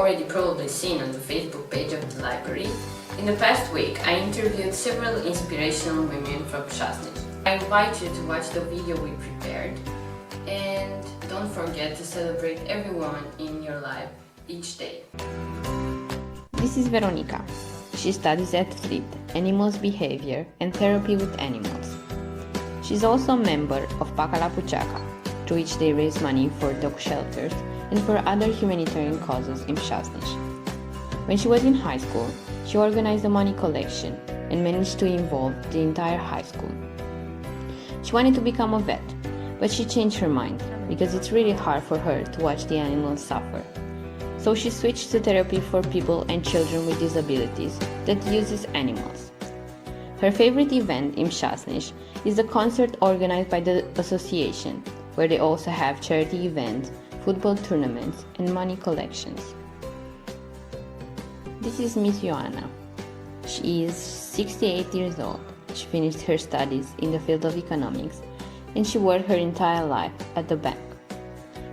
already probably seen on the Facebook page of the library, in the past week I interviewed several inspirational women from Przasnysz. I invite you to watch the video we prepared, and don't forget to celebrate every woman in your life each day. This is Veronica. She studies at FLIT, Animals Behavior and Therapy with Animals. She's also a member of Puchaka, to which they raise money for dog shelters and for other humanitarian causes in Przasnysz. When she was in high school, she organized a money collection and managed to involve the entire high school. She wanted to become a vet, but she changed her mind because it's really hard for her to watch the animals suffer. So she switched to therapy for people and children with disabilities that uses animals. Her favorite event in Przasnysz is the concert organized by the association, where they also have charity events, football tournaments, and money collections. This is Miss Joanna. She is 68 years old. She finished her studies in the field of economics, and she worked her entire life at the bank.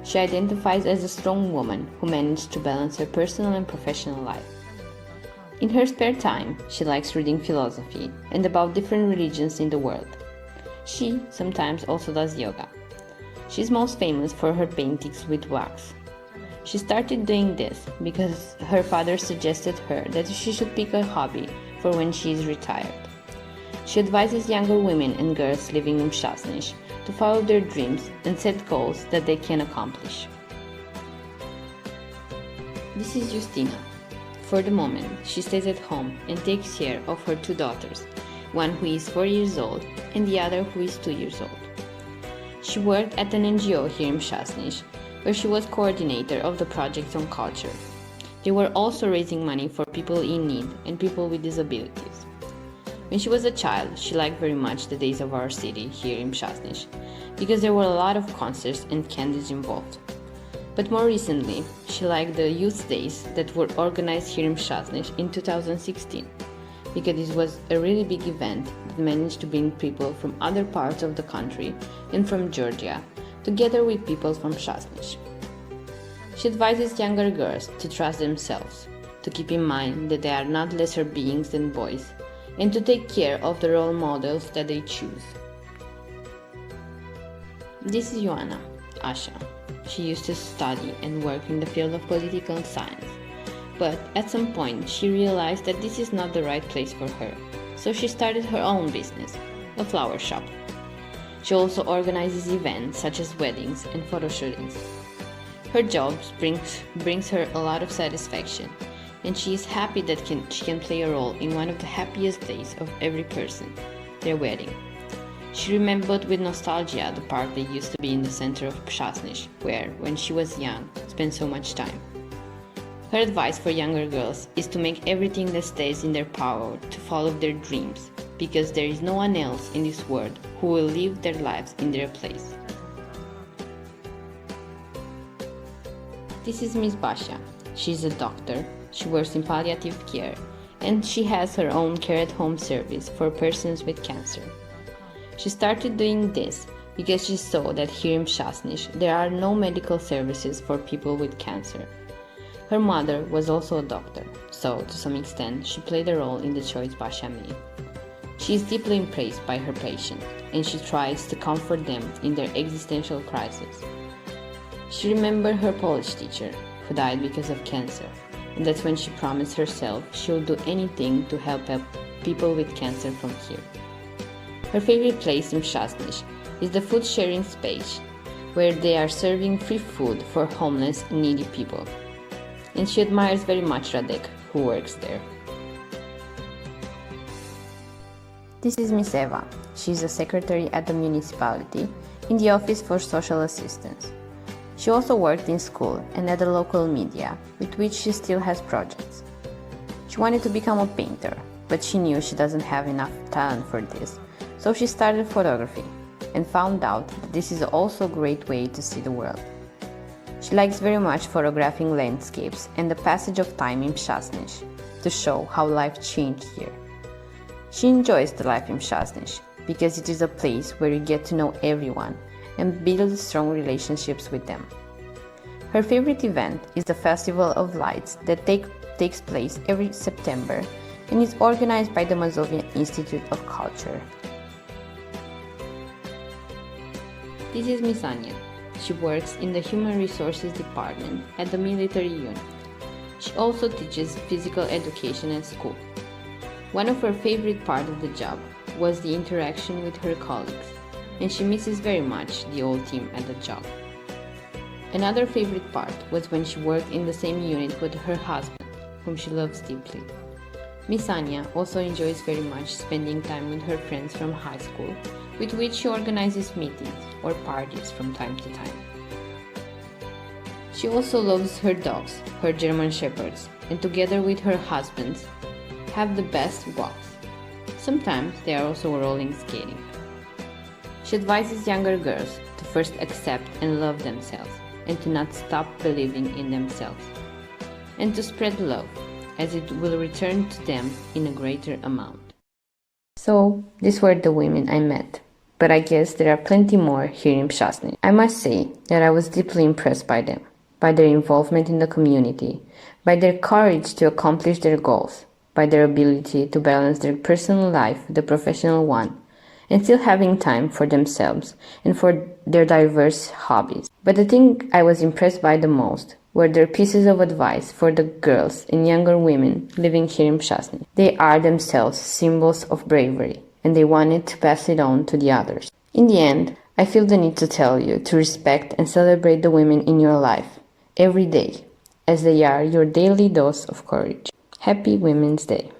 She identifies as a strong woman who managed to balance her personal and professional life. In her spare time, she likes reading philosophy and about different religions in the world. She sometimes also does yoga. She's most famous for her paintings with wax. She started doing this because her father suggested her that she should pick a hobby for when she is retired. She advises younger women and girls living in Przasnysz to follow their dreams and set goals that they can accomplish. This is Justina. For the moment, she stays at home and takes care of her two daughters, one who is 4 years old and the other who is 2 years old. She worked at an NGO here in Przasnysz, where she was coordinator of the projects on culture. They were also raising money for people in need and people with disabilities. When she was a child, she liked very much the days of our city here in Przasnysz, because there were a lot of concerts and candies involved. But more recently, she liked the youth days that were organized here in Przasnysz in 2016, because it was a really big event that managed to bring people from other parts of the country and from Georgia together with people from Przasnysz. She advises younger girls to trust themselves, to keep in mind that they are not lesser beings than boys, and to take care of the role models that they choose. This is Joanna, Asha. She used to study and work in the field of political science, but at some point she realized that this is not the right place for her, so she started her own business, a flower shop. She also organizes events such as weddings and photo shootings. Her job brings her a lot of satisfaction, and she is happy that she can play a role in one of the happiest days of every person, their wedding. She remembered with nostalgia the park that used to be in the center of Przasnysz, where, when she was young, spent so much time. Her advice for younger girls is to make everything that stays in their power to follow their dreams, because there is no one else in this world who will live their lives in their place. This is Miss Basia. She's a doctor. She works in palliative care, and she has her own care-at-home service for persons with cancer. She started doing this because she saw that here in Przasnysz there are no medical services for people with cancer. Her mother was also a doctor, so to some extent she played a role in the choice Basia made. She is deeply impressed by her patients, and she tries to comfort them in their existential crisis. She remembered her Polish teacher, who died because of cancer, and that's when she promised herself she will do anything to help people with cancer from here. Her favorite place in Przasnysz is the food sharing space, where they are serving free food for homeless and needy people. And she admires very much Radek, who works there. This is Miss Eva. She is a secretary at the municipality in the Office for Social Assistance. She also worked in school and at the local media, with which she still has projects. She wanted to become a painter, but she knew she doesn't have enough talent for this, so she started photography and found out that this is also a great way to see the world. She likes very much photographing landscapes and the passage of time in Przasnysz to show how life changed here. She enjoys the life in Przasnysz because it is a place where you get to know everyone and build strong relationships with them. Her favorite event is the Festival of Lights that takes place every September and is organized by the Mazovian Institute of Culture. This is Miss Anya. She works in the Human Resources Department at the military unit. She also teaches physical education at school. One of her favorite parts of the job was the interaction with her colleagues, and she misses very much the old team at the job. Another favorite part was when she worked in the same unit with her husband, whom she loves deeply. Miss Anya also enjoys very much spending time with her friends from high school, with which she organizes meetings or parties from time to time. She also loves her dogs, her German Shepherds, and together with her husbands, have the best walks. Sometimes they are also rolling skating. She advises younger girls to first accept and love themselves, and to not stop believing in themselves, and to spread love, as it will return to them in a greater amount. So, these were the women I met, but I guess there are plenty more here in Przasnysz. I must say that I was deeply impressed by them, by their involvement in the community, by their courage to accomplish their goals, by their ability to balance their personal life with the professional one, and still having time for themselves and for their diverse hobbies. But the thing I was impressed by the most were their pieces of advice for the girls and younger women living here in Przasnysz. They are themselves symbols of bravery, and they wanted to pass it on to the others. In the end, I feel the need to tell you to respect and celebrate the women in your life every day, as they are your daily dose of courage. Happy Women's Day!